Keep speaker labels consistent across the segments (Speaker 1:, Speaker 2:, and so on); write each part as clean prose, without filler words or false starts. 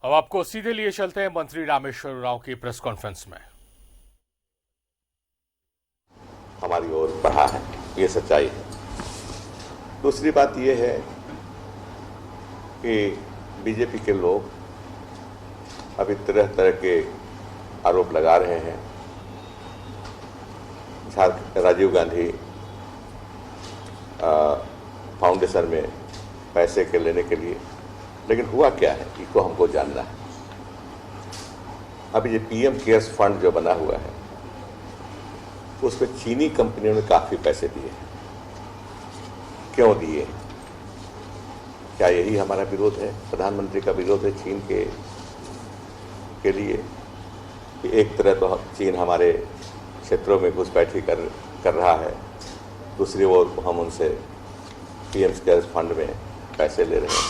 Speaker 1: अब आपको सीधे लिए चलते हैं मंत्री रामेश्वर उरांव की प्रेस कॉन्फ्रेंस में।
Speaker 2: हमारी ओर बढ़ा है, ये सच्चाई है। दूसरी बात ये है कि बीजेपी के लोग अभी तरह तरह के आरोप लगा रहे हैं राजीव गांधी फाउंडेशन में पैसे के लेने के लिए, लेकिन हुआ क्या है इसको हमको जानना है। अभी ये पीएम केयर्स फंड जो बना हुआ है उसमें चीनी कंपनियों ने काफी पैसे दिए हैं। क्यों दिए? क्या यही हमारा विरोध है, प्रधानमंत्री का विरोध है चीन के लिए कि एक तरह तो चीन हमारे क्षेत्रों में घुसपैठी कर रहा है, दूसरी ओर हम उनसे पीएम केयर्स फंड में पैसे ले रहे हैं।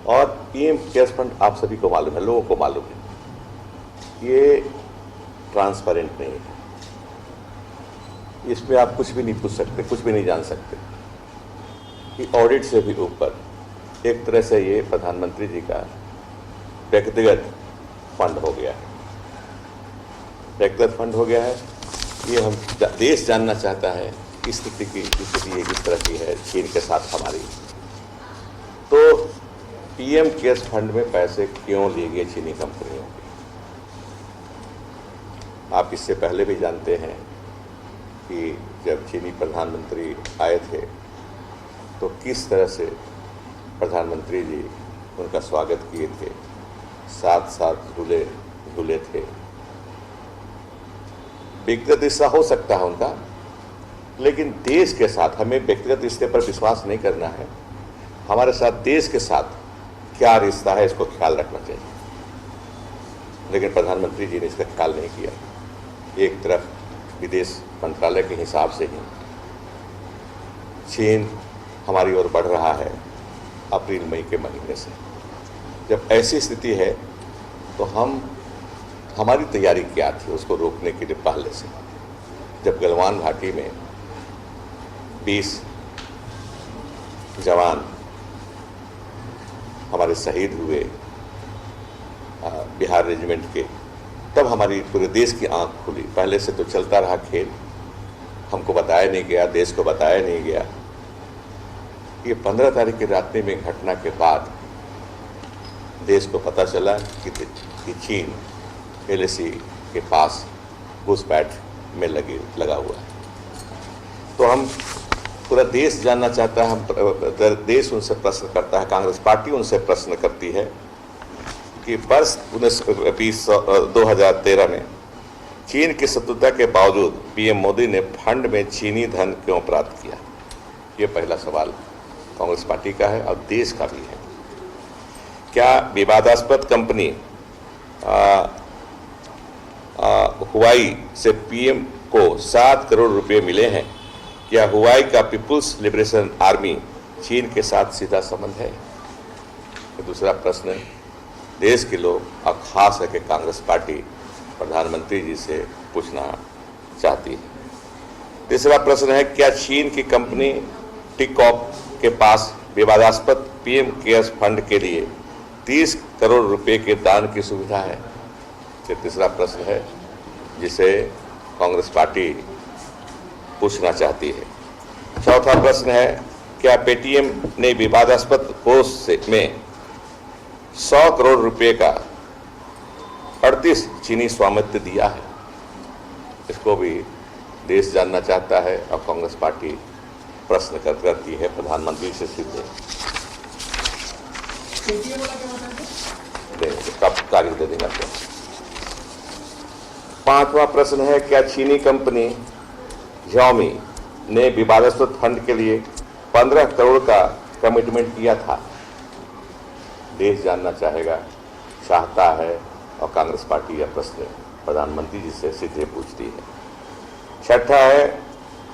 Speaker 2: और पीएम केयर्स फंड आप सभी को मालूम है, लोगों को मालूम है, ये ट्रांसपेरेंट नहीं है। इसमें आप कुछ भी नहीं पूछ सकते, कुछ भी नहीं जान सकते कि ऑडिट से भी ऊपर एक तरह से ये प्रधानमंत्री जी का व्यक्तिगत फंड हो गया है, व्यक्तिगत फंड हो गया है। ये हम देश जानना चाहता है कि स्थिति ये किस तरह की है चीन के साथ हमारी। तो पीएम केयर्स फंड में पैसे क्यों लिए गए चीनी कंपनियों के? आप इससे पहले भी जानते हैं कि जब चीनी प्रधानमंत्री आए थे तो किस तरह से प्रधानमंत्री जी उनका स्वागत किए थे, साथ साथ झूले थे। व्यक्तिगत रिश्ता हो सकता है उनका, लेकिन देश के साथ हमें व्यक्तिगत रिश्ते पर विश्वास नहीं करना है। हमारे साथ देश के साथ क्या रिश्ता है इसको ख्याल रखना चाहिए, लेकिन प्रधानमंत्री जी ने इसका ख्याल नहीं किया। एक तरफ विदेश मंत्रालय के हिसाब से ही चीन हमारी ओर बढ़ रहा है अप्रैल मई के महीने से। जब ऐसी स्थिति है तो हमारी तैयारी क्या थी उसको रोकने के लिए पहले से? जब गलवान घाटी में 20 जवान हमारे शहीद हुए बिहार रेजिमेंट के, तब हमारी पूरे देश की आंख खुली। पहले से तो चलता रहा खेल, हमको बताया नहीं गया, देश को बताया नहीं गया। ये 15 तारीख की रात्रि में घटना के बाद देश को पता चला कि चीन एलएसी के पास घुसपैठ में लगा हुआ है। तो हम पूरा देश जानना चाहता है, हम देश उनसे प्रश्न करता है, कांग्रेस पार्टी उनसे प्रश्न करती है कि वर्ष 2013 में चीन की शत्रुता के बावजूद पीएम मोदी ने फंड में चीनी धन क्यों प्राप्त किया? ये पहला सवाल कांग्रेस पार्टी का है और देश का भी है। क्या विवादास्पद कंपनी हुवाई से पीएम को 7 करोड़ रुपए मिले हैं? क्या हुवाई का पीपुल्स लिबरेशन आर्मी चीन के साथ सीधा संबंध है? दूसरा प्रश्न देश के लोग और खास करके कांग्रेस पार्टी प्रधानमंत्री जी से पूछना चाहती है। तीसरा प्रश्न है, क्या चीन की कंपनी टिकॉप के पास विवादास्पद पीएम केयर्स फंड के लिए 30 करोड़ रुपए के दान की सुविधा है? ये तीसरा प्रश्न है जिसे कांग्रेस पार्टी पूछना चाहती है। चौथा प्रश्न है, क्या पेटीएम ने विवादास्पद कोष में 100 करोड़ रुपए का 38 चीनी स्वामित्व दिया है? इसको भी देश जानना चाहता है और कांग्रेस पार्टी प्रश्न करती है प्रधानमंत्री से सीधे। कब कार्य दे देंगे आपको। पांचवा प्रश्न है, क्या चीनी कंपनी Xiaomi ने विवादास्पद फंड के लिए 15 करोड़ का कमिटमेंट किया था? देश जानना चाहता है और कांग्रेस पार्टी यह प्रश्न प्रधानमंत्री जी से सीधे पूछती है। छठा है,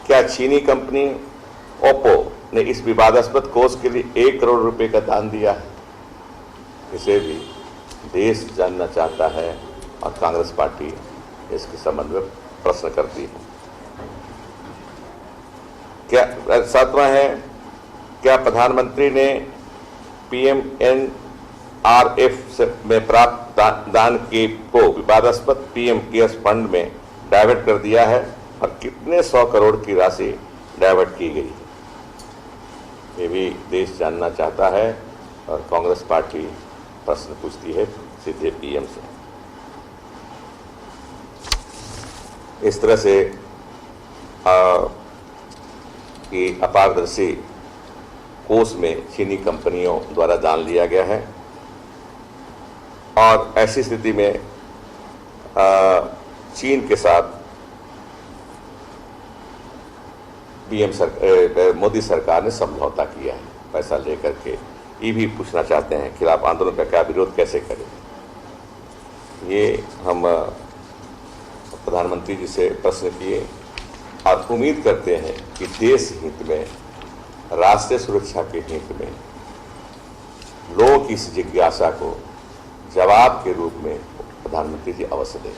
Speaker 2: क्या चीनी कंपनी ओप्पो ने इस विवादास्पद कोष के लिए 1 करोड़ रुपए का दान दिया है? इसे भी देश जानना चाहता है और कांग्रेस पार्टी इसके संबंध में प्रश्न करती है। सातवां है, क्या प्रधानमंत्री ने आरएफ में प्राप्त दान के को विवादास्पद पीएम केयर्स फंड में डाइवर्ट कर दिया है और कितने 100 करोड़ की राशि डाइवर्ट की गई, ये भी देश जानना चाहता है। और कांग्रेस पार्टी प्रश्न पूछती है सीधे पीएम से। इस तरह से कि अपारदर्शी कोष में चीनी कंपनियों द्वारा दान लिया गया है और ऐसी स्थिति में चीन के साथ मोदी सरकार ने समझौता किया है पैसा लेकर के। ये भी पूछना चाहते हैं खिलाफ आंदोलन का क्या विरोध कैसे करें। ये हम प्रधानमंत्री जी से प्रश्न किए और उम्मीद करते हैं कि देश हित में, राष्ट्रीय सुरक्षा के हित में लोगों की इस जिज्ञासा को जवाब के रूप में प्रधानमंत्री जी अवश्य दें।